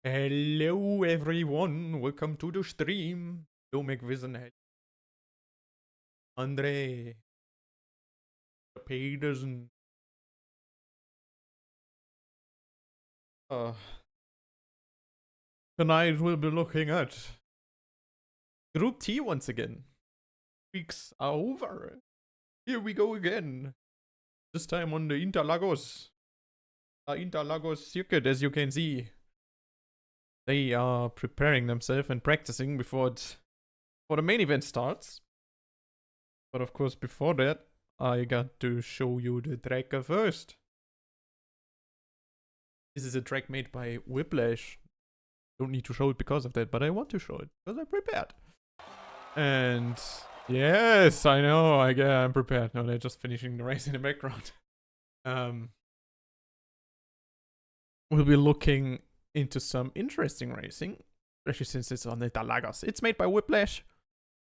Hello everyone, welcome to the stream. Hello McVision, Andre, Peterson. Uh, Tonight we'll be looking at Group T once again. Weeks are over. Here we go again. This time on the Interlagos. Interlagos circuit, as you can see. They are preparing themselves and practicing before the main event starts. But of course, before that, I got to show you the track first. This is a track made by Whiplash. Don't need to show it because of that, but I want to show it because I'm prepared. And yes, I know, I'm prepared. No, they're just finishing the race in the background. We'll be looking into some interesting racing, especially since it's on the Interlagos. It's made by Whiplash.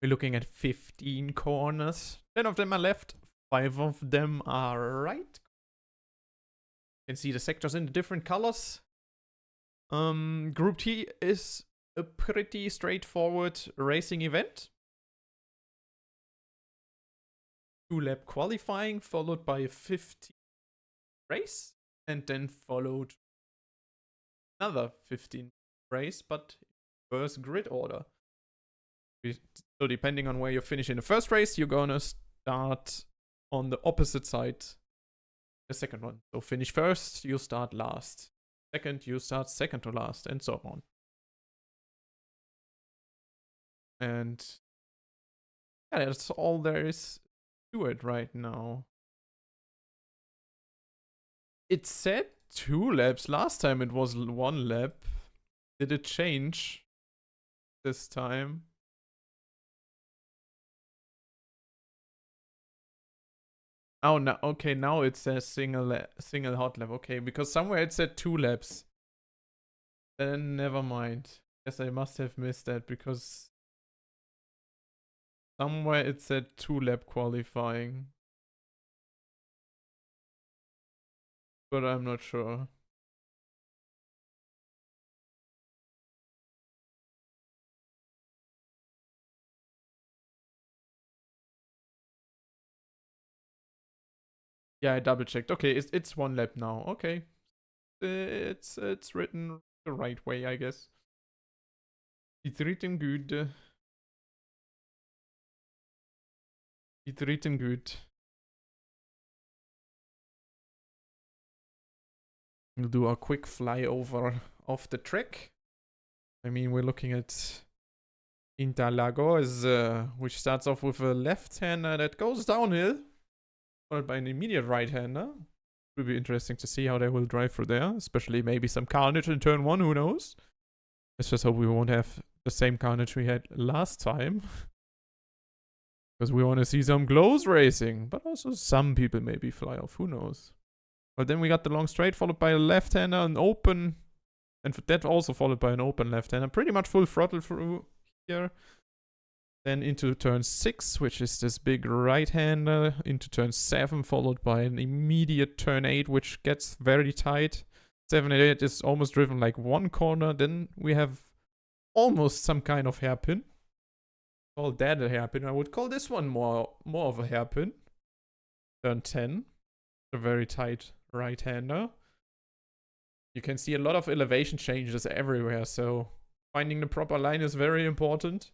We're looking at 15 corners. 10 of them are left, 5 of them are right. You can see the sectors in the different colors. Group T is a pretty straightforward racing event. 2-lap qualifying followed by a 15 race, and then followed another 15 race, but first grid order. So depending on where you finish in the first race, you're gonna start on the opposite side the second one. So finish first, you start last. Second, you start second to last, and so on. And yeah, that's all there is to it right now. It said 2 laps. Last time it was 1 lap. Did it change this time? Oh, no. Okay, now it says single hot lap. Okay, because somewhere it said 2 laps. Then never mind. Guess I must have missed that because somewhere it said 2-lap qualifying. But I'm not sure. Yeah, I double checked. Okay, it's 1 lap now. Okay. It's written the right way, I guess. It's written good. It's written good. We'll do a quick flyover of the track. I mean, we're looking at Interlagos, which starts off with a left-hander that goes downhill, followed by an immediate right-hander. Will be interesting to see how they will drive through there, especially maybe some carnage in turn 1, who knows. Let's just hope we won't have the same carnage we had last time. Because we want to see some close racing, but also some people maybe fly off, who knows. But then we got the long straight, followed by a left-hander, an open, and that also followed by an open left-hander. Pretty much full throttle through here. Then into turn 6, which is this big right-hander. Into turn 7, followed by an immediate turn 8, which gets very tight. 7 and 8 is almost driven like one corner. Then we have almost some kind of hairpin. Call that a hairpin. I would call this one more of a hairpin. Turn 10. A very tight right-hander. You can see a lot of elevation changes everywhere, so finding the proper line is very important.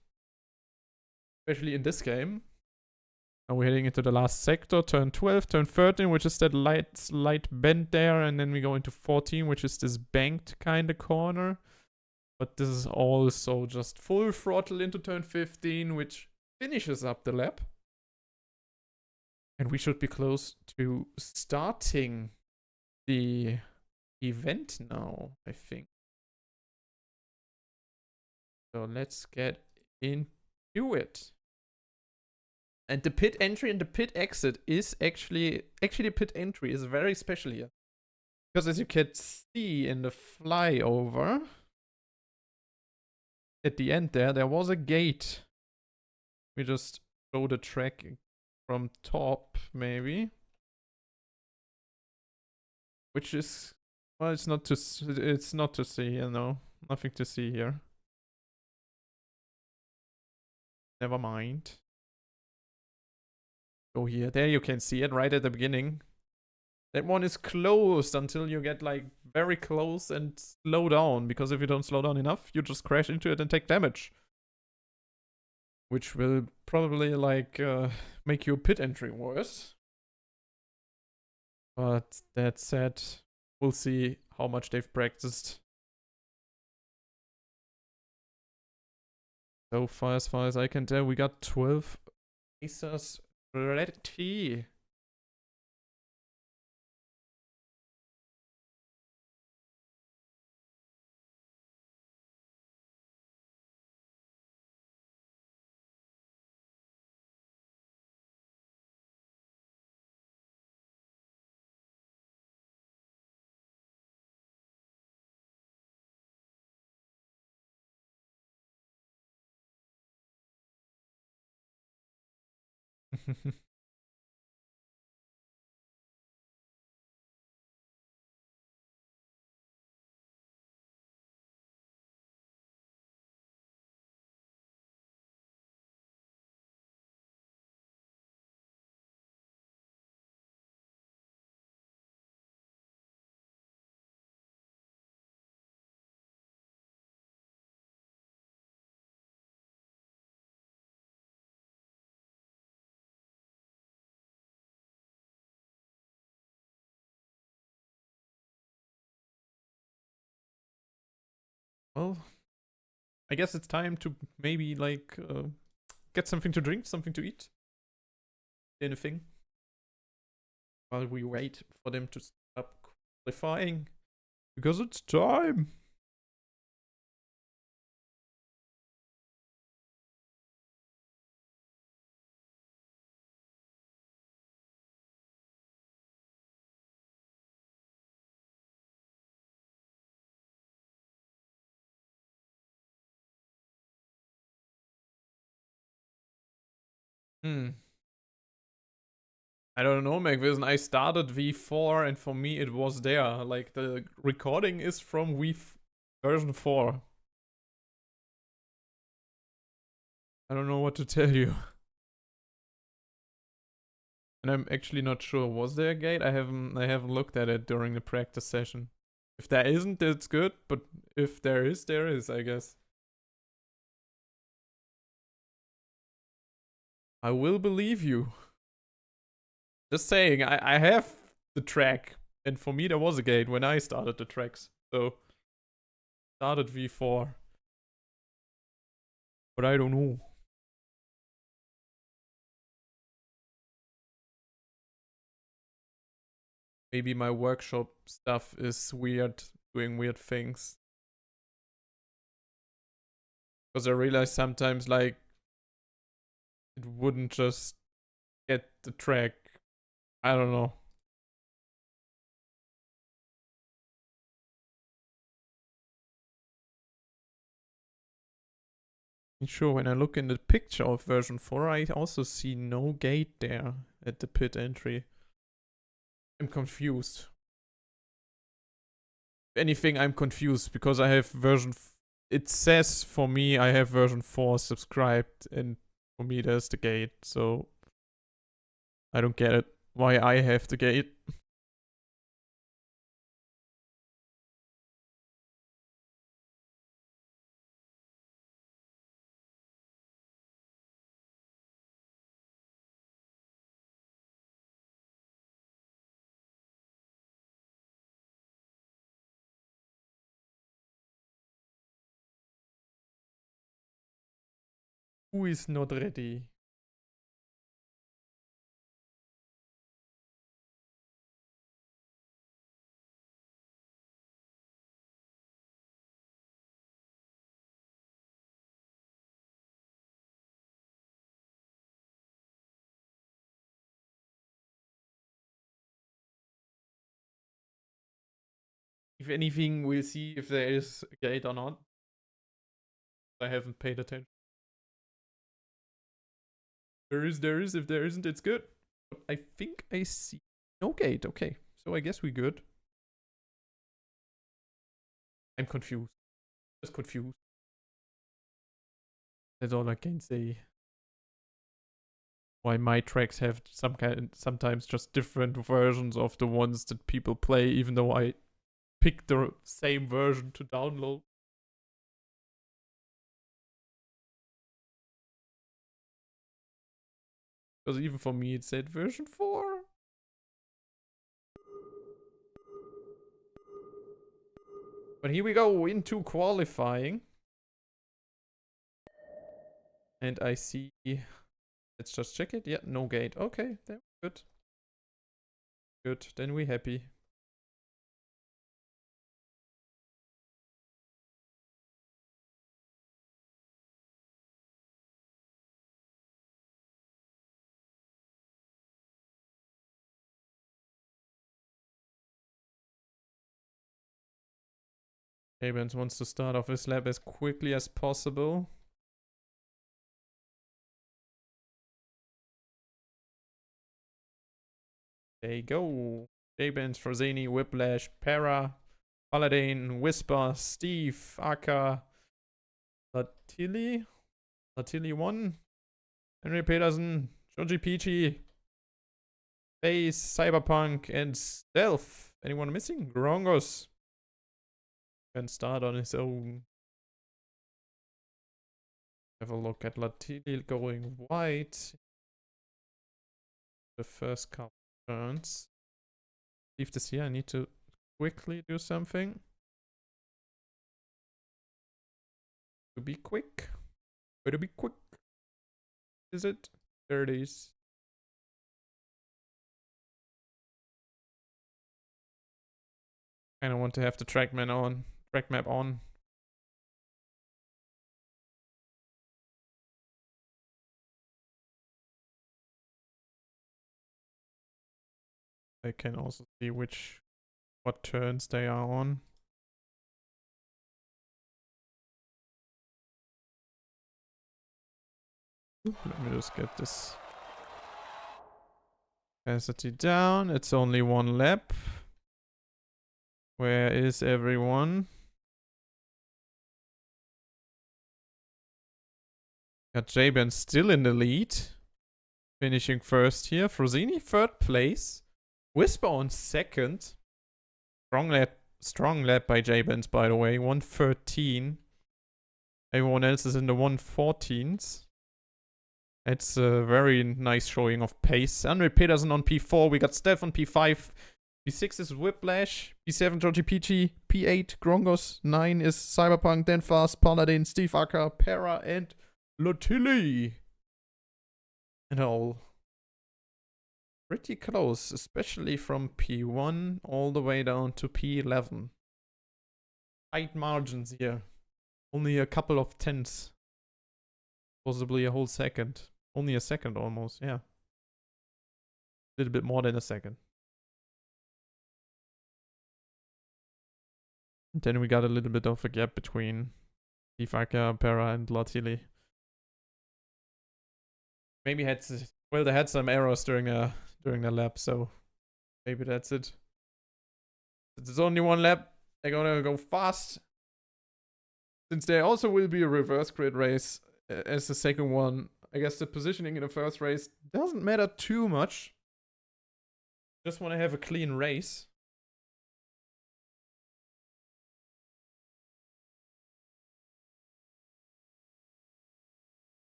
Especially in this game. Now we're heading into the last sector, turn 12, turn 13, which is that light bend there, and then we go into 14, which is this banked kind of corner. But this is also just full throttle into turn 15, which finishes up the lap. And we should be close to starting the event now, I think. So let's get into it. And the pit entry and the pit exit is actually pit entry is very special here. Because as you can see in the flyover, at the end there was a gate. We just show the track from top, maybe. Which is, well, it's not to see, you know. Nothing to see here. Never mind. Go here. There you can see it right at the beginning. That one is closed until you get like very close and slow down. Because if you don't slow down enough, you just crash into it and take damage. Which will probably like make your pit entry worse. But that said, we'll see how much they've practiced. So far as I can tell, we got 12 aces ready. Well, I guess it's time to maybe like get something to drink, something to eat. Anything. While we wait for them to stop qualifying. Because it's time. I don't know, Macvision. I started V4 and for me it was there. Like the recording is from version 4. I don't know what to tell you. And I'm actually not sure. Was there a gate? I haven't looked at it during the practice session. If there isn't, it's good, but if there is, I guess. I will believe you. Just saying, I have the track. And for me there was a gate when I started the tracks. So started V4. But I don't know. Maybe my workshop stuff is weird, doing weird things. Because I realize sometimes, like, it wouldn't just get the track. I don't know. Sure, when I look in the picture of version 4, I also see no gate there at the pit entry. I'm confused. If anything, I'm confused because I have it says for me I have version 4 subscribed, and for me there's the gate, so I don't get it. Why I have the gate. Who is not ready? If anything, we'll see if there is a gate or not. I haven't paid attention. There is. If there isn't, it's good. But I think I see no gate. Okay, so I guess we're good. I'm confused. Just confused. That's all I can say. Why my tracks have sometimes just different versions of the ones that people play, even though I picked the same version to download. Because even for me it said version 4. But here we go into qualifying. And I see... Let's just check it. Yeah, no gate. Okay, then good. Good, then we happy. Abens wants to start off his lap as quickly as possible. There you go. Abens, Frozeni, Whiplash, Para, Paladin, Whisper, Steve, Aka, Latili 1, Henry Peterson, Joji Peachy, Face, Cyberpunk, and Stealth. Anyone missing? Grongos can start on his own. Have a look at Latili going white. The first couple turns. Leave this here. I need to quickly do something. To be quick. Better be quick. Is it? There it is. I don't want to have the track map on. I can also see what turns they are on. Let me just get this capacity down. It's only one lap. Where is everyone? Got Jabin still in the lead. Finishing first here. Frozini third place. Whisper on second. Strong lap by Jabins, by the way. 113. Everyone else is in the 114s. It's a very nice showing of pace. Andre Peterson on P4. We got Steph on P5. P6 is Whiplash. P7 Georgie Peachy. P8 Grongos. 9 is Cyberpunk. Then Fast, Paladin, Steve Acker, Para, and Lotili. And all pretty close, especially from P1 all the way down to P11. Tight margins here. Only a couple of tenths. Possibly a whole second. Only a second almost, yeah. A little bit more than a second. And then we got a little bit of a gap between Ifaka, Para, and Latili. Maybe they had some errors during the lap, so maybe that's it. Since it's only one lap, they're gonna go fast. Since there also will be a reverse grid race as the second one, I guess the positioning in the first race doesn't matter too much. Just want to have a clean race.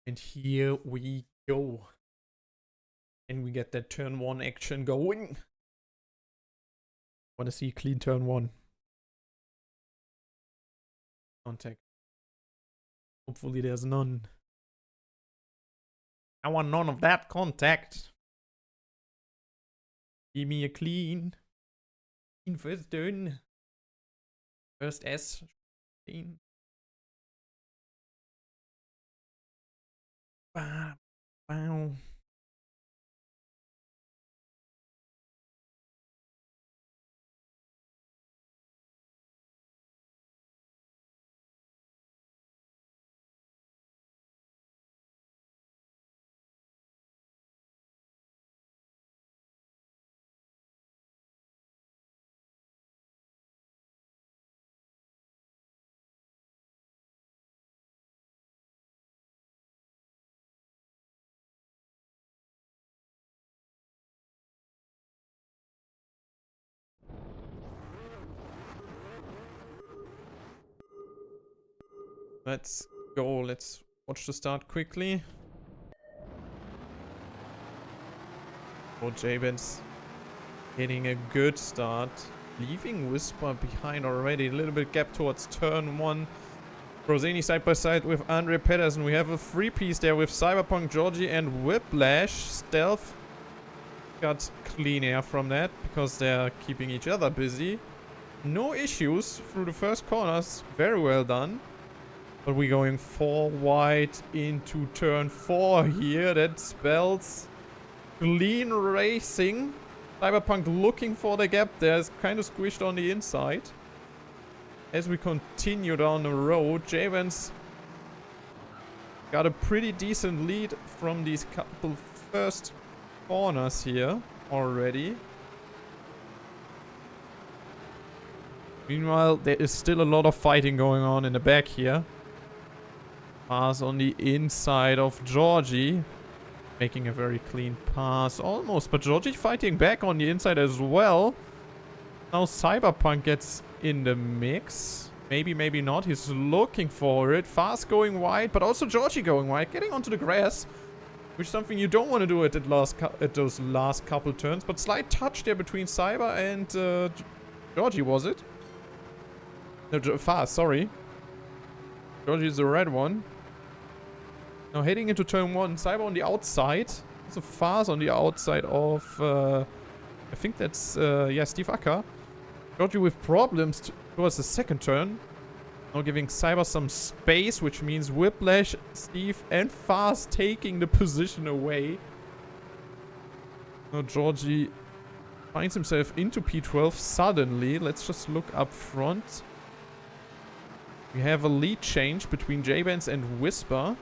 And here we go. And we get that turn 1 action going. Want to see clean turn 1. Contact. Hopefully there's none. I want none of that contact. Give me a clean first turn. First S. Clean. Wow. Let's go. Let's watch the start quickly. Oh, Jabens getting a good start. Leaving Whisper behind already. A little bit gap towards turn 1. Roseni side by side with Andre Pedersen. We have a 3-piece there with Cyberpunk, Georgie, and Whiplash. Stealth got clean air from that because they're keeping each other busy. No issues through the first corners. Very well done. But we're going 4 wide into turn 4 here. That spells clean racing. Cyberpunk looking for the gap there. Is kind of squished on the inside. As we continue down the road, Javens got a pretty decent lead from these couple first corners here already. Meanwhile, there is still a lot of fighting going on in the back here. Pass on the inside of Georgie. Making a very clean pass almost. But Georgie fighting back on the inside as well. Now Cyberpunk gets in the mix. Maybe, maybe not. He's looking for it. Fast going wide, but also Georgie going wide. Getting onto the grass. Which is something you don't want to do at those last couple turns. But slight touch there between Cyber and Georgie, was it? No, Fast, sorry. Georgie is the red one. Now heading into turn 1. Cyber on the outside. Also Fast on the outside of... I think that's... yeah, Steve Acker. Georgie with problems towards the second turn. Now giving Cyber some space, which means Whiplash, Steve, and Fast taking the position away. Now Georgie finds himself into P12 suddenly. Let's just look up front. We have a lead change between J-Bands and Whisper.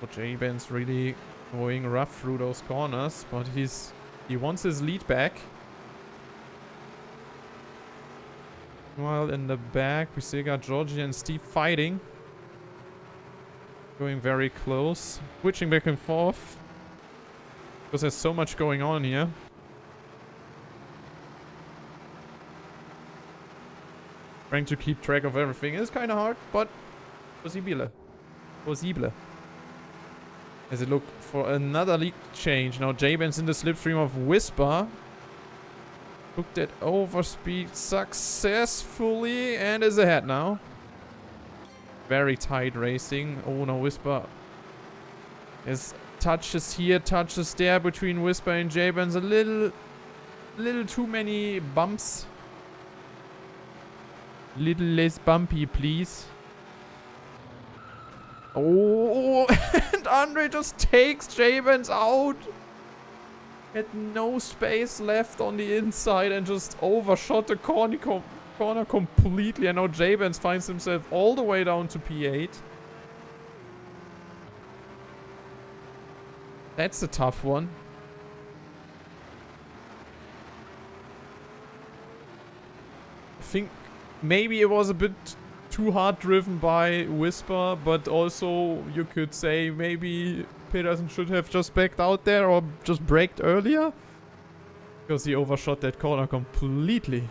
But J-Bands really going rough through those corners, but he wants his lead back. While in the back, we still got Georgie and Steve fighting. Going very close. Switching back and forth. Because there's so much going on here. Trying to keep track of everything is kind of hard, but possible. As it look for another lead change. Now J-Bands in the slipstream of Whisper. Took that overspeed successfully and is ahead now. Very tight racing. Oh no, Whisper. There's touches here, touches there between Whisper and J-Bands. A little too many bumps. Little less bumpy, please. Oh, and Andre just takes J-Bands out. Had no space left on the inside and just overshot the corner completely. And now J-Bands finds himself all the way down to P8. That's a tough one. I think maybe it was a bit too hard driven by Whisper, but also you could say maybe Pedersen should have just backed out there or just braked earlier. Because he overshot that corner completely.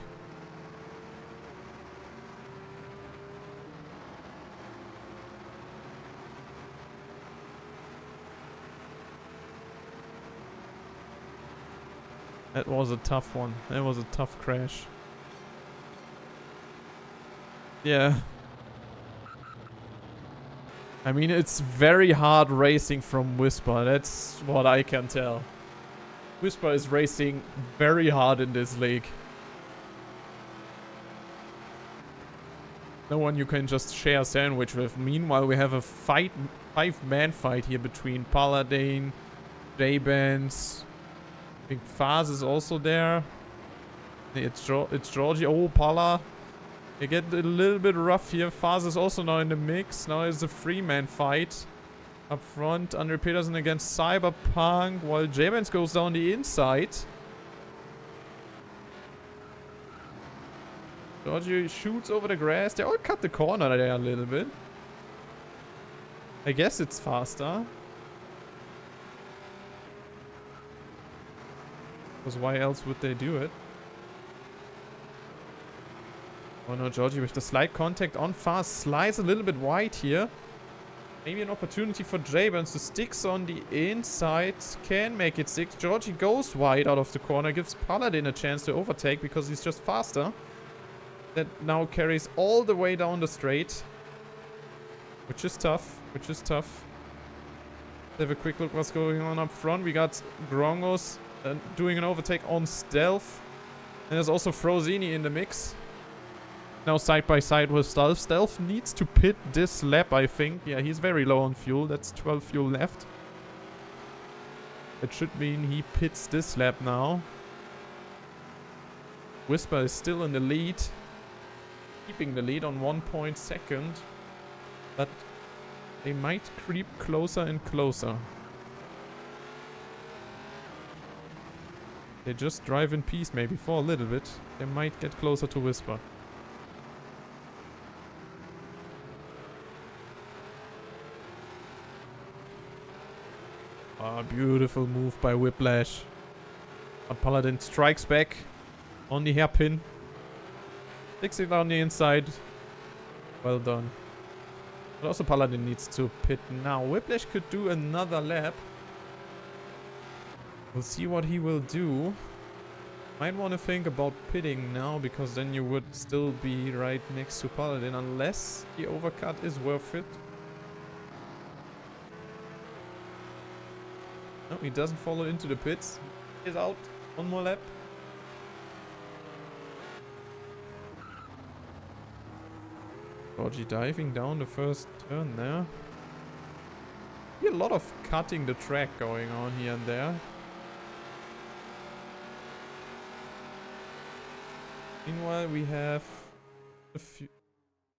That was a tough one. That was a tough crash. Yeah. I mean, it's very hard racing from Whisper. That's what I can tell. Whisper is racing very hard in this league. No one you can just share a sandwich with. Meanwhile, we have a five-man fight here between Paladin, J-Bands. I think Faz is also there. It's Georgie. Oh, Pala. They get a little bit rough here. Faz is also now in the mix. Now it's a 3-man fight. Up front, Andre Pedersen against Cyberpunk, while J-Bands goes down the inside. Georgie shoots over the grass. They all cut the corner there a little bit. I guess it's faster. Because why else would they do it? Oh no, Georgie with the slight contact on fast. Slides a little bit wide here. Maybe an opportunity for Jabens to sticks on the inside. Can make it stick. Georgie goes wide out of the corner. Gives Paladin a chance to overtake because he's just faster. That now carries all the way down the straight. Which is tough. Which is tough. Let's have a quick look what's going on up front. We got Grongos doing an overtake on Stealth. And there's also Frozini in the mix. Now side by side with Stealth. Stealth needs to pit this lap, I think. Yeah, he's very low on fuel. That's 12 fuel left. It should mean he pits this lap now. Whisper is still in the lead. Keeping the lead on 1 point second. But they might creep closer and closer. They just drive in peace maybe for a little bit. They might get closer to Whisper. Ah, beautiful move by Whiplash. But Paladin strikes back on the hairpin. Sticks it on the inside. Well done. But also Paladin needs to pit now. Whiplash could do another lap. We'll see what he will do. Might want to think about pitting now, because then you would still be right next to Paladin, unless the overcut is worth it. No, he doesn't follow into the pits. He's out. One more lap. Georgie diving down the first turn there. A lot of cutting the track going on here and there. Meanwhile, we have a few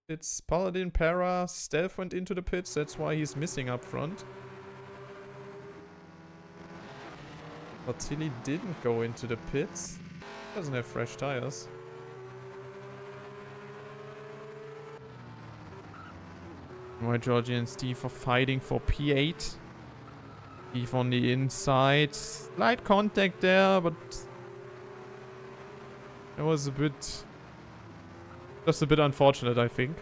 pits. Paladin, Para, Stealth went into the pits. That's why he's missing up front. But Tilly didn't go into the pits. Doesn't have fresh tires. Why Georgie and Steve are fighting for P8. Steve on the inside. Slight contact there, but it was a bit... just a bit unfortunate, I think.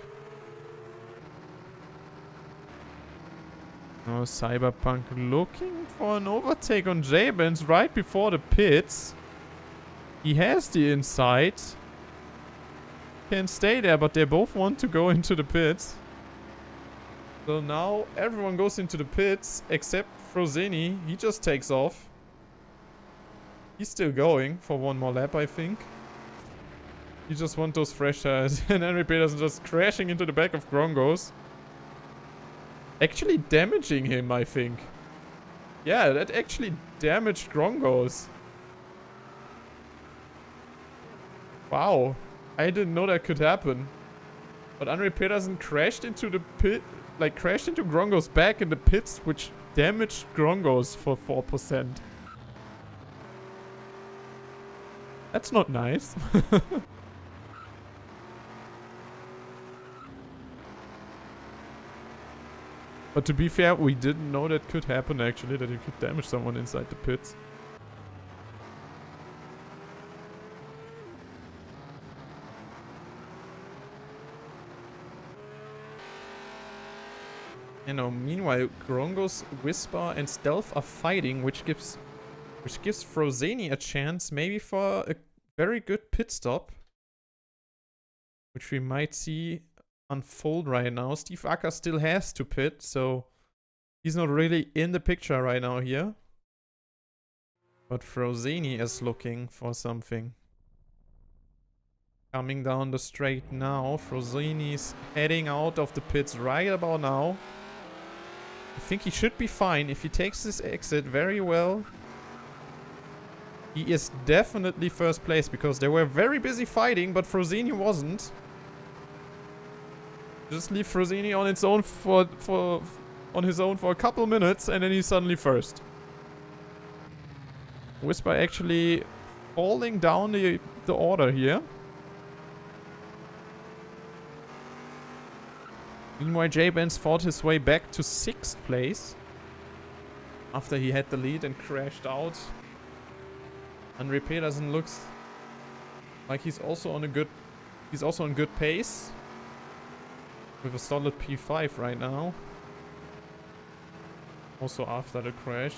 Now Cyberpunk looking for an overtake on Jabens right before the pits. He has the inside. Can stay there, but they both want to go into the pits. So now everyone goes into the pits except Frozeni. He just takes off. He's still going for one more lap, I think. You just want those fresh tires. And Henry Peterson just crashing into the back of Grongos. Actually damaging him, I think. Yeah, that actually damaged Grongos. Wow. I didn't know that could happen. But Henry Peterson crashed into the pit. Like, crashed into Grongos back in the pits, which damaged Grongos for 4%. That's not nice. But to be fair, we didn't know that could happen actually, that you could damage someone inside the pits. You know, meanwhile, Grongos, Whisper, and Stealth are fighting, which gives Frozeni a chance, maybe for a very good pit stop, which we might see unfold right now. Steve Acker still has to pit, so he's not really in the picture right now here. But Frozeni is looking for something. Coming down the straight now. Frozeni's heading out of the pits right about now. I think he should be fine if he takes this exit very well. He is definitely first place because they were very busy fighting, but Frozeni wasn't. Just leave Frozeni on its own on his own for a couple minutes, and then he's suddenly first. Whisper actually falling down the order here. Meanwhile, J-Benz fought his way back to 6th place after he had the lead and crashed out. Andre Pedersen looks like he's also on a good He's also on good pace. With a solid P5 right now. Also after the crash.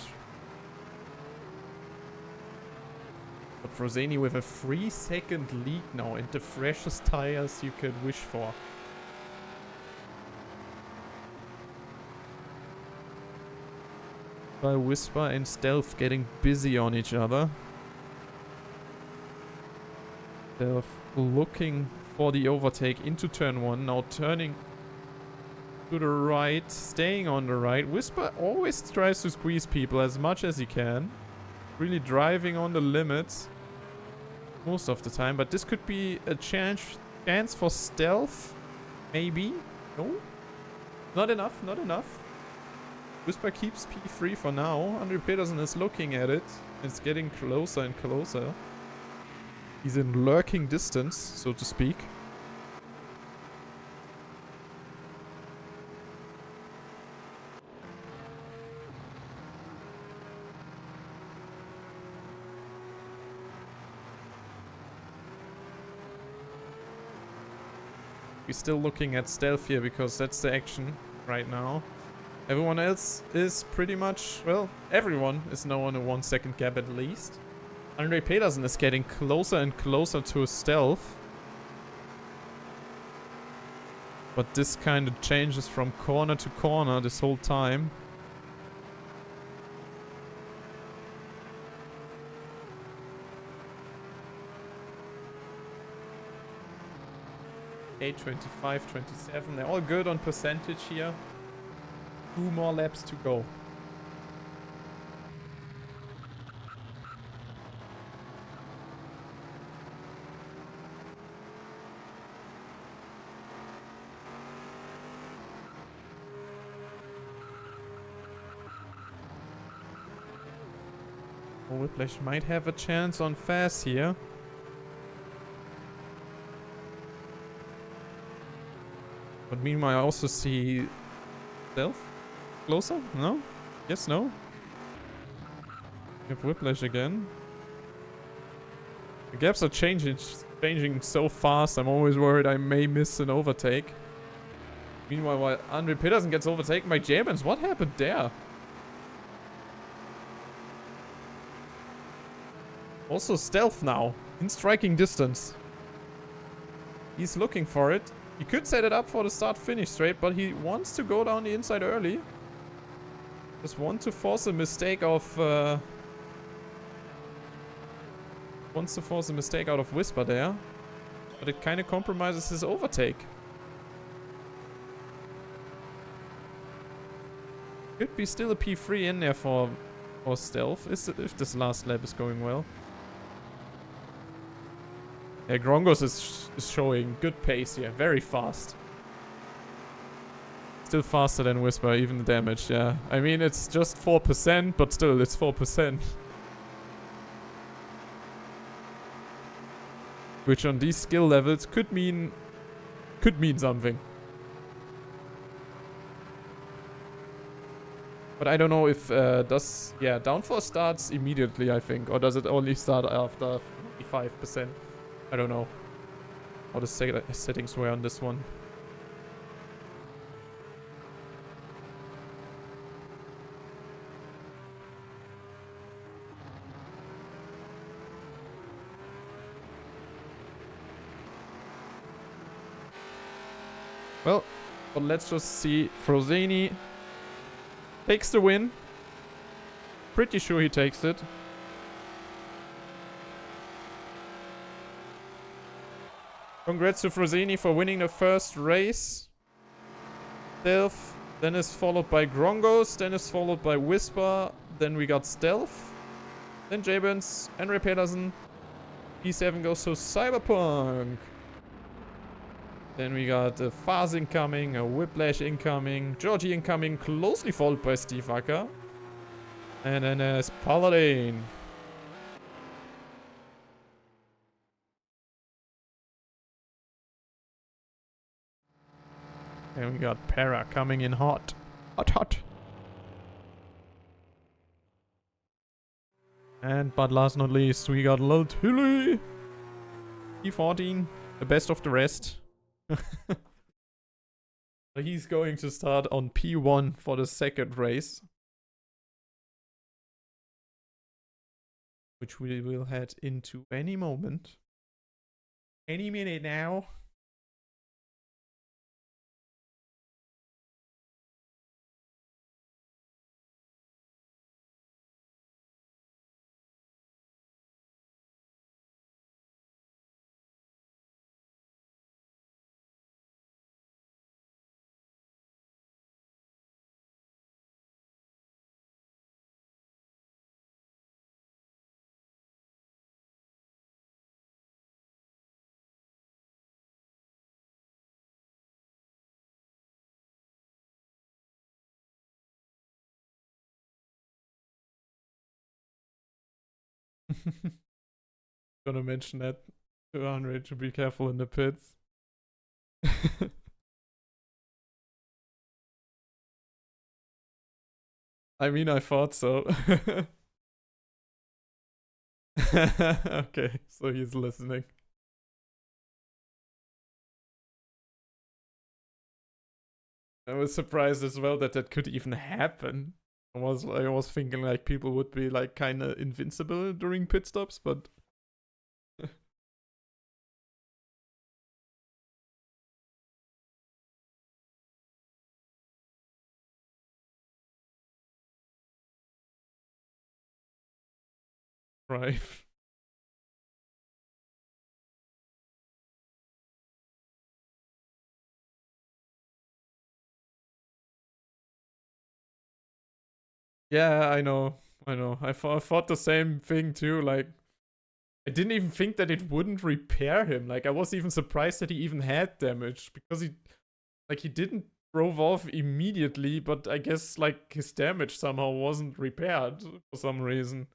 But Froseni with a 3-second lead now and the freshest tires you could wish for. While Whisper and Stealth getting busy on each other. Stealth looking for the overtake into turn 1. Now turning to the right, staying on the right. Whisper always tries to squeeze people as much as he can. Really driving on the limits most of the time. But this could be a chance for Stealth. Maybe. No? Not enough, not enough. Whisper keeps P3 for now. Andre Pedersen is looking at it. It's getting closer and closer. He's in lurking distance, so to speak. We're still looking at Stealth here because that's the action right now. Everyone else is pretty much, well, everyone is now on a 1 second gap at least. Andre Pedersen is getting closer and closer to Stealth. But this kind of changes from corner to corner this whole time. Eight, 25, 27. They're all good on percentage here. 2 more laps to go. Whiplash might have a chance on fast here. But meanwhile I also see Stealth closer? No? Yes, no? We have Whiplash again. The gaps are changing so fast. I'm always worried I may miss an overtake. Meanwhile, while Andre Pedersen gets overtaken by Germans, what happened there? Also Stealth now, in striking distance. He's looking for it. He could set it up for the start-finish straight, but he wants to go down the inside early. Just want to force a mistake of... wants to force a mistake out of Whisper there. But it kind of compromises his overtake. Could be still a P3 in there for Stealth, if this last lap is going well. Yeah, Grongos is showing good pace here. Very fast. Still faster than Whisper, even the damage, yeah. I mean, it's just 4%, but still, it's 4%. Which on these skill levels could mean something. But I don't know if, yeah, downforce starts immediately, I think. Or does it only start after 55%? I don't know how the settings were on this one. Well, but let's just see. Froseni takes the win. Pretty sure he takes it. Congrats to Froseni for winning the first race. Stealth, then is followed by Grongos, then is followed by Whisper, then we got Stealth, then Jabens, Andre Pedersen, P7 goes to Cyberpunk. Then we got a Faz incoming, a Whiplash incoming, Georgie incoming, closely followed by Steve Acker. And then there's Paladin. And we got Para coming in hot. Hot, hot. And but last not least, we got Lil Tilly. P14. The best of the rest. He's going to start on P1 for the second race. Which we will head into any moment. Any minute now. Gonna mention that to Andre to be careful in the pits. I mean, I thought so. Okay, so he's listening. I was surprised as well that that could even happen. I was thinking like people would be like kind of invincible during pit stops, but right. Yeah, I know. I thought the same thing too. Like, I didn't even think that it wouldn't repair him. Like, I was even surprised that he even had damage because he didn't drove off immediately, but I guess like his damage somehow wasn't repaired for some reason.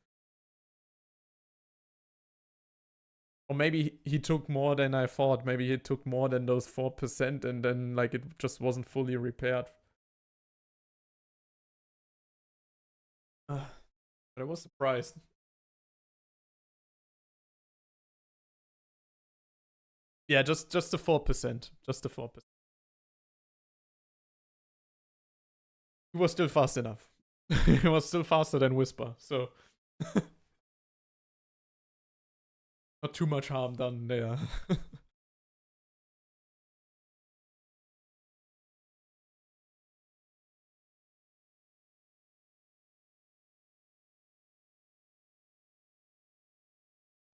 Or maybe he took more than I thought. Maybe he took more than those 4% and then like it just wasn't fully repaired. But I was surprised. Yeah, just the 4%. Just the 4%. He was still fast enough. He was still faster than Whisper, so not too much harm done there.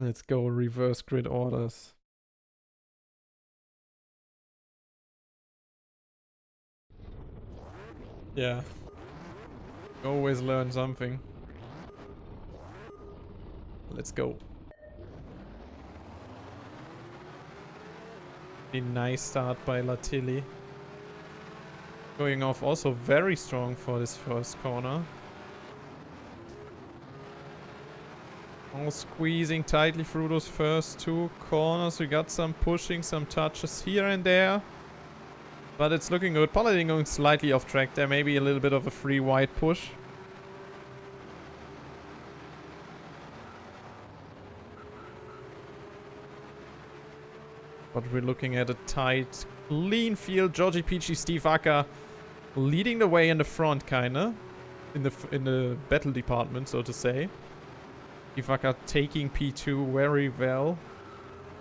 Let's go reverse grid orders. Yeah. Always learn something. Let's go. A nice start by Latilli. Going off also very strong for this first corner. All squeezing tightly through those first two corners. We got some pushing, some touches here and there. But it's looking good. Paladin going slightly off track there. Maybe a little bit of a free wide push. But we're looking at a tight, clean field. Georgie Peachy, Steve Acker leading the way in the front, kinda. In the battle department, so to say. Steve Acker taking P2 very well.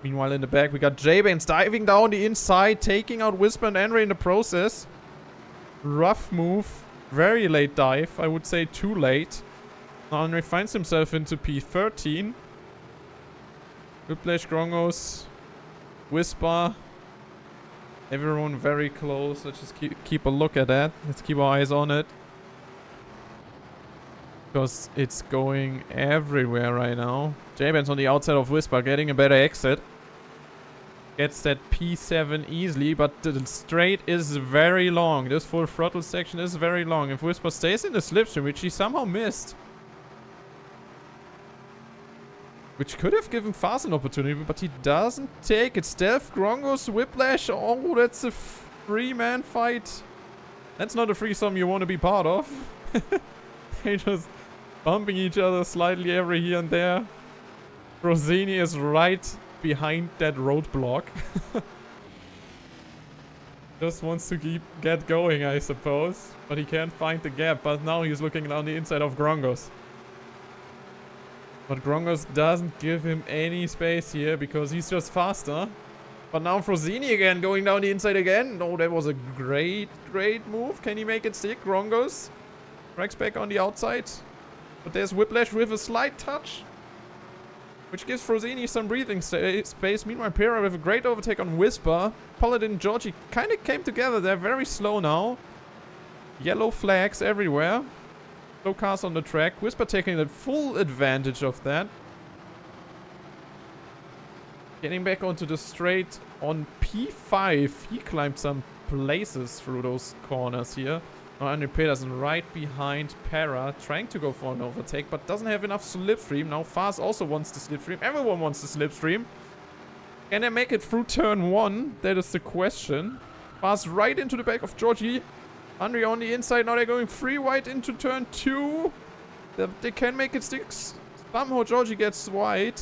Meanwhile, in the back, we got J-Banes diving down the inside, taking out Whisper and Henry in the process. Rough move. Very late dive. I would say too late. Now Henry finds himself into P13. Whiplash, Grongos, Whisper. Everyone very close. Let's just keep a look at that. Let's keep our eyes on it. Because it's going everywhere right now. J-Bane's on the outside of Whisper, getting a better exit. Gets that P7 easily, but the straight is very long. This full throttle section is very long. If Whisper stays in the slipstream, which he somehow missed, which could have given Fast an opportunity, but he doesn't take it. Stealth, Grongos, Whiplash. Oh, that's a three-man fight. That's not a threesome you want to be part of. They just bumping each other slightly every here and there. Rosini is right behind that roadblock. Just wants to get going, I suppose. But he can't find the gap. But now he's looking down the inside of Grongos. But Grongos doesn't give him any space here because he's just faster. But now Frosini again, going down the inside again. No, that was a great move. Can he make it stick? Grongos tracks back on the outside. But there's Whiplash with a slight touch, which gives Frosini some breathing space. Meanwhile, Pera with a great overtake on Whisper. Paladin and Georgie kind of came together. They're very slow now. Yellow flags everywhere. Slow cars on the track. Whisper taking the full advantage of that. Getting back onto the straight on P5. He climbed some places through those corners here. Now Andre Pedersen right behind Para, trying to go for an overtake, but doesn't have enough slipstream. Now Faz also wants to slipstream. Everyone wants to slipstream. Can they make it through turn 1? That is the question. Faz right into the back of Georgie. Andre on the inside. Now they're going free wide into turn 2. They can make it stick. Somehow Georgie gets wide.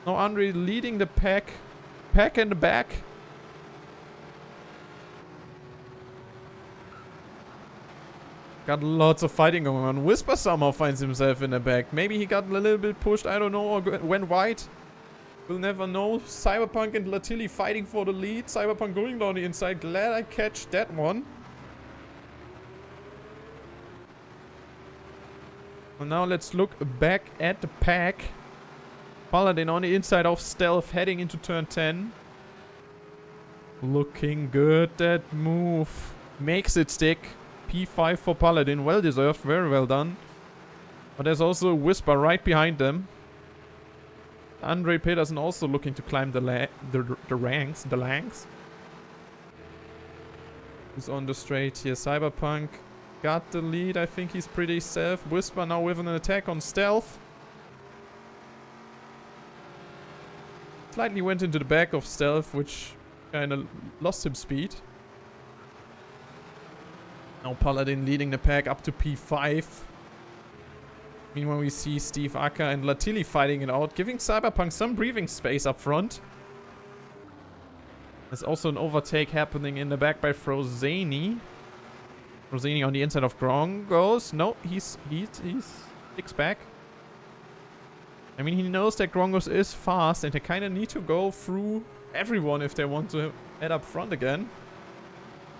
Now Andre leading the pack. Pack in the back. Got lots of fighting going on. Whisper somehow finds himself in the back. Maybe he got a little bit pushed, I don't know, or went wide. We'll never know. Cyberpunk and Latilli fighting for the lead. Cyberpunk going down the inside. Glad I catch that one. And now let's look back at the pack. Paladin on the inside of Stealth heading into turn 10. Looking good, that move. Makes it stick. P5 for Paladin. Well deserved. Very well done. But there's also a Whisper right behind them. Andre Pedersen also looking to climb the ranks. Who's on the straight here? Cyberpunk got the lead. I think he's pretty safe. Whisper now with an attack on Stealth. Slightly went into the back of Stealth, which kind of lost him speed. Now Paladin leading the pack up to P5. Meanwhile, we see Steve Acker and Latilli fighting it out, giving Cyberpunk some breathing space up front. There's also an overtake happening in the back by Frosini. Frosini on the inside of Grongos. No, he's sticks back. I mean, he knows that Grongos is fast and they kind of need to go through everyone if they want to head up front again.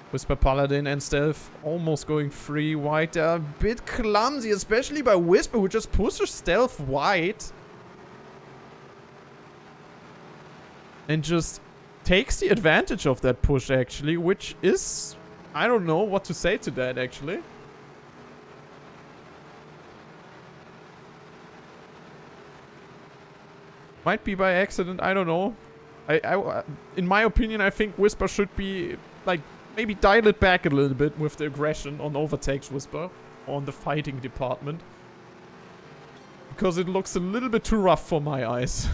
Whisper, Paladin and Stealth almost going free wide. They're a bit clumsy, especially by Whisper, who just pushes Stealth wide. And just takes the advantage of that push, actually, which is... I don't know what to say to that, actually. Might be by accident, I don't know. In my opinion, I think Whisper should be, like... maybe dial it back a little bit with the aggression on overtakes, Whisper. On the fighting department. Because it looks a little bit too rough for my eyes.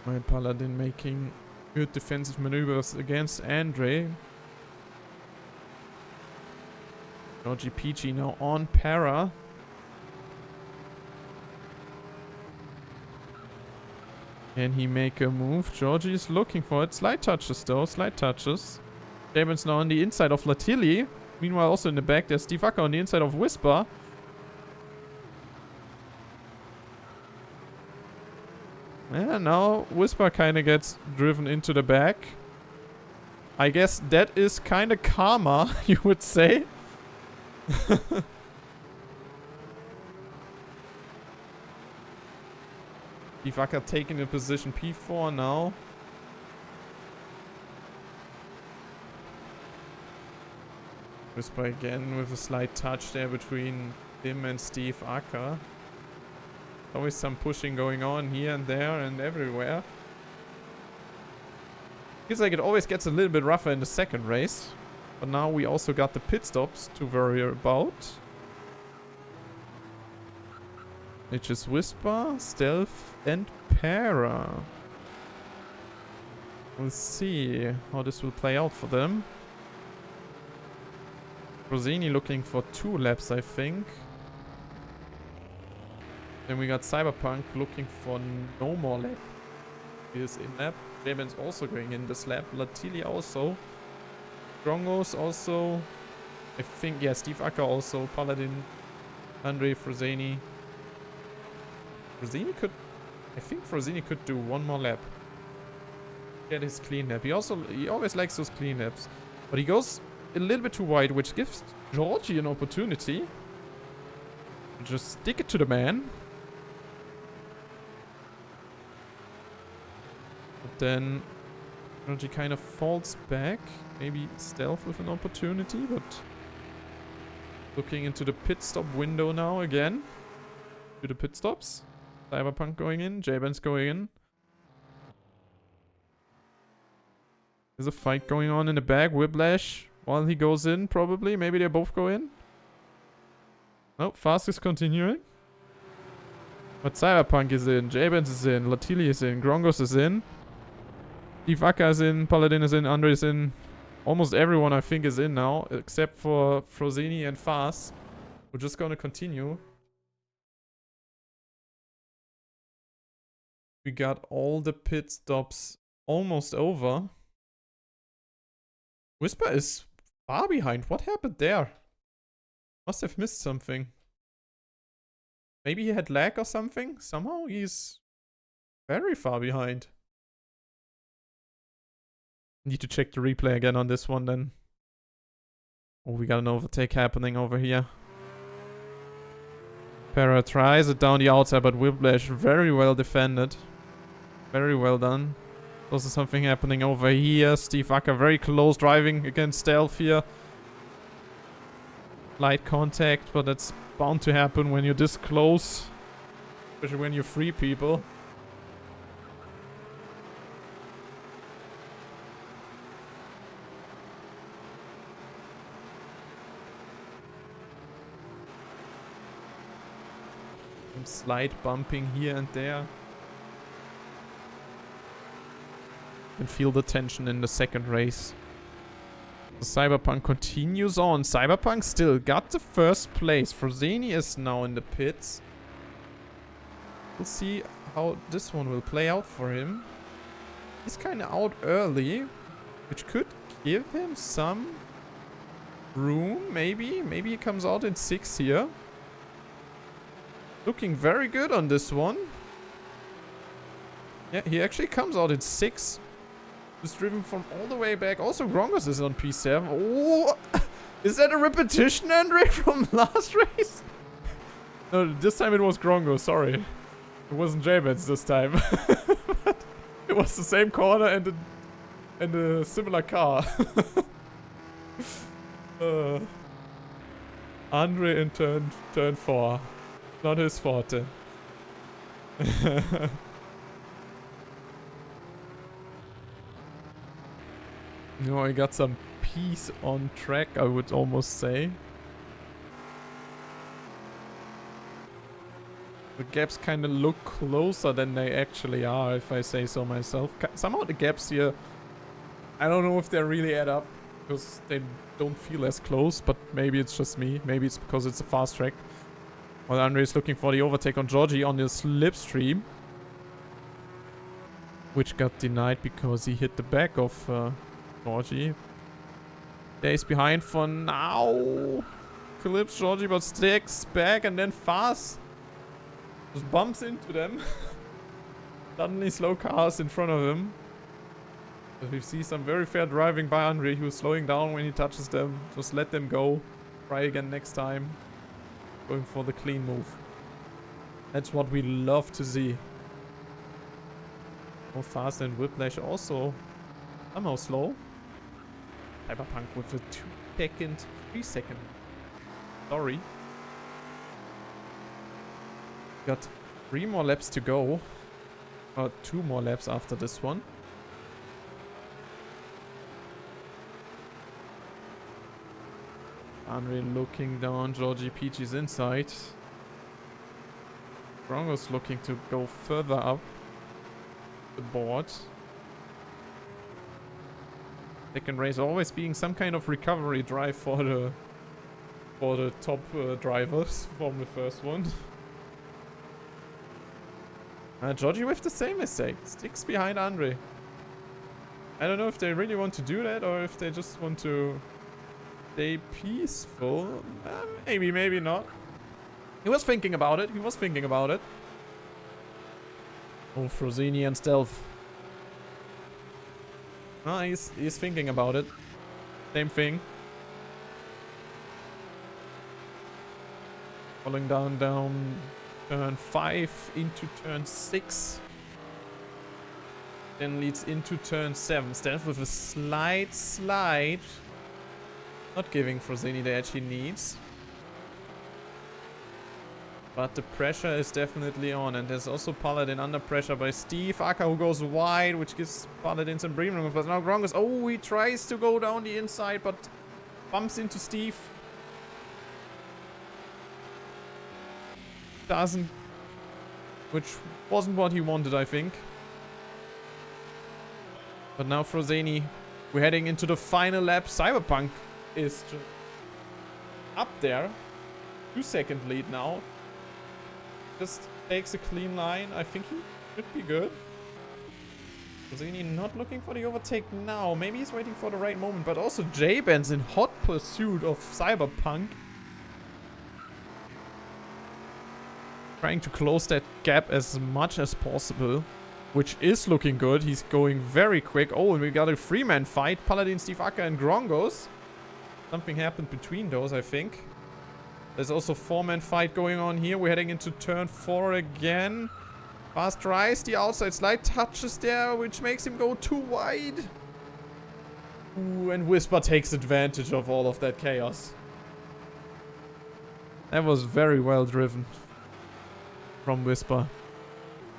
My Paladin making good defensive maneuvers against Andre. Georgie Peachy now on Para. Can he make a move? Georgie is looking for it. Slight touches though, slight touches. Damon's now on the inside of Latilli. Meanwhile, also in the back, there's Steve Acker on the inside of Whisper. Yeah, now Whisper kind of gets driven into the back. I guess that is kind of karma, you would say. Steve Acker taking a position P4 now. Whisper again with a slight touch there between him and Steve Acker. Always some pushing going on here and there and everywhere. Feels like it always gets a little bit rougher in the second race. But now we also got the pit stops to worry about. Which is Whisper, Stealth and Para. We'll see how this will play out for them. Rosini looking for 2 laps, I think. Then we got Cyberpunk looking for no more lap. He is in lap. Jaben's also going in this lap. Latilia also. Drongos also. I think, yeah, Steve Acker also. Paladin. Andre Frozeni. Frozeni could... I think Frozeni could do 1 more lap. Get his clean lap. He always likes those clean laps. But he goes a little bit too wide, which gives Georgie an opportunity. Just stick it to the man. But then Georgie kind of falls back. Maybe stealth with an opportunity, but looking into the pit stop window now again. To the pit stops. Cyberpunk going in. J-Ben's going in. There's a fight going on in the back. Whiplash while he goes in, probably. Maybe they both go in. Nope, Fast is continuing. But Cyberpunk is in. J-Benz is in. Latili is in. Grongos is in. Divaka is in. Paladin is in. Andre is in. Almost everyone, I think, is in now. Except for Frozini and Fast. We're just gonna continue. We got all the pit stops almost over. Whisper is far behind. What happened there? Must have missed something. Maybe he had lag or something? Somehow he's very far behind. Need to check the replay again on this one then. Oh, we got an overtake happening over here. Para tries it down the outside, but Whiplash very well defended. Very well done. Also something happening over here. Steve Acker very close, driving against stealth here. Light contact, but that's bound to happen when you're this close. Especially when you free people. Some slight bumping here and there. And feel the tension in the second race. The Cyberpunk continues on. Cyberpunk still got the first place. Frozeni is now in the pits. We'll see how this one will play out for him. He's kind of out early, which could give him some room, maybe. Maybe he comes out in 6 here. Looking very good on this one. Yeah, he actually comes out in 6. Just driven from all the way back. Also, Grongos is on P7. Oh, is that a repetition, Andre, from last race? No, this time it was Grongos, sorry. It wasn't J-Bets this time. But it was the same corner and a similar car. Andre in turn 4. Not his forte. No, I got some peace on track, I would almost say. The gaps kind of look closer than they actually are, if I say so myself. Somehow the gaps here, I don't know if they really add up, because they don't feel as close, but maybe it's just me. Maybe it's because it's a fast track. While Andre is looking for the overtake on Georgie on his slipstream. Which got denied because he hit the back of Georgie. Stays behind for now. Clips Georgie, but sticks back and then Fast just bumps into them. Suddenly slow cars in front of him. But we see some very fair driving by Andre, who's slowing down when he touches them. Just let them go. Try again next time. Going for the clean move. That's what we love to see. Oh, Fast and Whiplash also somehow slow. Cyberpunk with a 3 second. Sorry. Got 3 more laps to go. Or 2 more laps after this one. Andre looking down. Georgie Peachy's inside. Grongos looking to go further up the board. Second race always being some kind of recovery drive for the top drivers from the first one. Georgie with the same mistake. Sticks behind Andre. I don't know if they really want to do that or if they just want to stay peaceful. Maybe, maybe not. He was thinking about it. He was thinking about it. Oh, Frosini and Stealth. Oh, he's thinking about it. Same thing. Falling down turn 5 into turn 6. Then leads into turn 7. Stealth with a slight slide. Not giving Frosini the edge he needs. But the pressure is definitely on. And there's also Paladin under pressure by Steve. Aka who goes wide, which gives Paladin some breathing room. But now Grongos, oh, he tries to go down the inside, but bumps into Steve. Doesn't. Which wasn't what he wanted, I think. But now Frosini, we're heading into the final lap. Cyberpunk is just up there. 2-second lead now. Just takes a clean line. I think he should be good. Frosini not looking for the overtake now. Maybe he's waiting for the right moment. But also J-Ben's in hot pursuit of Cyberpunk. Trying to close that gap as much as possible. Which is looking good. He's going very quick. Oh, and we got a 3-man fight. Paladin, Steve Aka, and Grongos. Something happened between those, I think. There's also 4-man fight going on here. We're heading into turn 4 again. Fast rise. The outside slide touches there, which makes him go too wide. Ooh, and Whisper takes advantage of all of that chaos. That was very well driven from Whisper.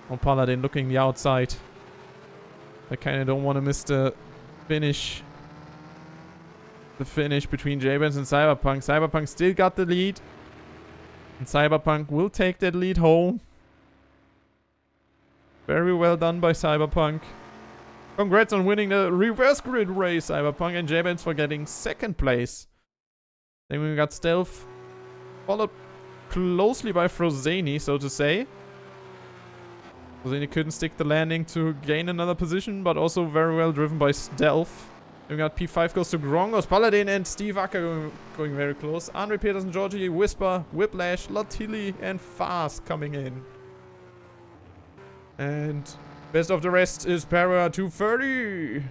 On Paladin looking the outside. I kind of don't want to miss the finish. The finish between J-Benz and Cyberpunk. Cyberpunk still got the lead. And Cyberpunk will take that lead home. Very well done by Cyberpunk. Congrats on winning the reverse grid race, Cyberpunk, and J-Benz for getting 2nd place. Then we got Stealth. Followed closely by Frosini, so to say. Frosini couldn't stick the landing to gain another position, but also very well driven by Stealth. We got P5 goes to Grongos, Paladin, and Steve Aka going very close. Andre Peterson, Georgie, Whisper, Whiplash, Lotili, and Fast coming in. And best of the rest is Para 230.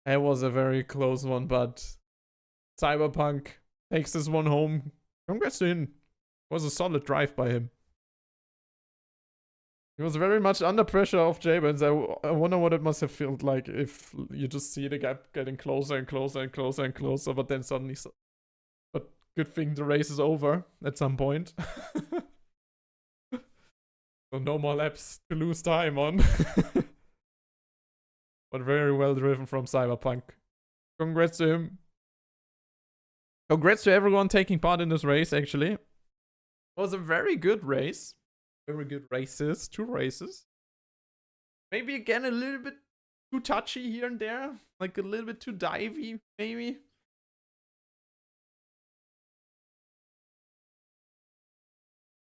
That was a very close one, but Cyberpunk takes this one home. Congrats to him. It was a solid drive by him. He was very much under pressure of J-Benz. I wonder what it must have felt like if you just see the gap getting closer and closer and closer and closer, but then suddenly... But good thing the race is over at some point. So no more laps to lose time on. But very well driven from Cyberpunk. Congrats to him. Congrats to everyone taking part in this race, actually. It was a very good race. Very good races. 2 races. Maybe again a little bit too touchy here and there. Like a little bit too divey, maybe.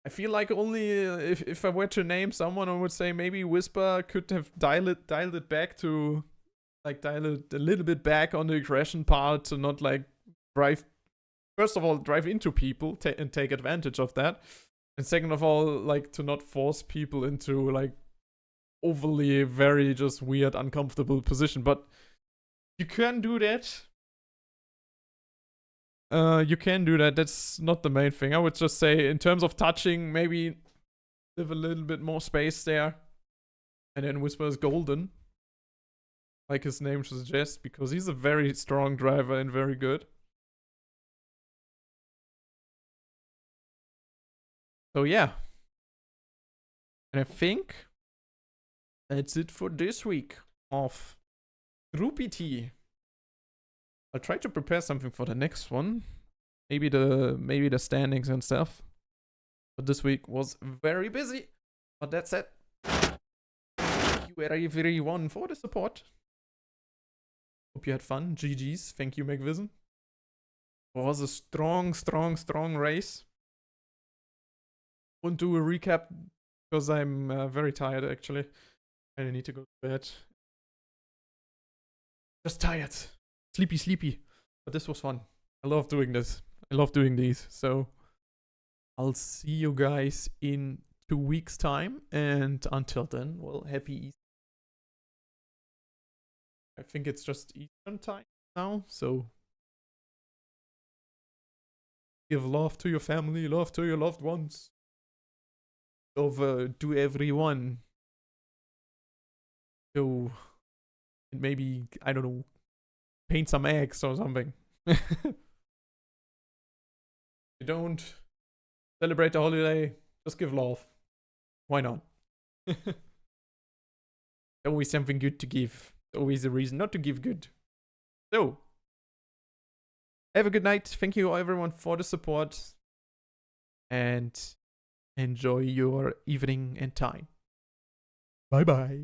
I feel like only if I were to name someone, I would say maybe Whisper could have dialed it back to... Like dial it a little bit back on the aggression part to not like drive... First of all, drive into people and take advantage of that. And second of all, like, to not force people into, like, overly, very just weird, uncomfortable position. But you can do that. You can do that. That's not the main thing. I would just say, in terms of touching, maybe leave a little bit more space there. And then Whisper is golden. Like his name suggests, because he's a very strong driver and very good. So yeah. And I think that's it for this week of Groupie T. I'll try to prepare something for the next one. Maybe the standings and stuff. But this week was very busy. But that's it. Thank you everyone for the support. Hope you had fun. GG's. Thank you, McVision. It was a strong race. Won't do a recap because I'm very tired actually. I need to go to bed. Just tired. Sleepy. But this was fun. I love doing this. I love doing these. So I'll see you guys in 2 weeks' time. And until then, well, happy Easter. I think it's just Eastern time now. So give love to your family, love to your loved ones. Over to everyone. Go and maybe, I don't know, paint some eggs or something. You don't celebrate the holiday, just give love. Why not? Always something good to give. Always a reason not to give good. So, have a good night. Thank you everyone for the support. And enjoy your evening and time. Bye bye.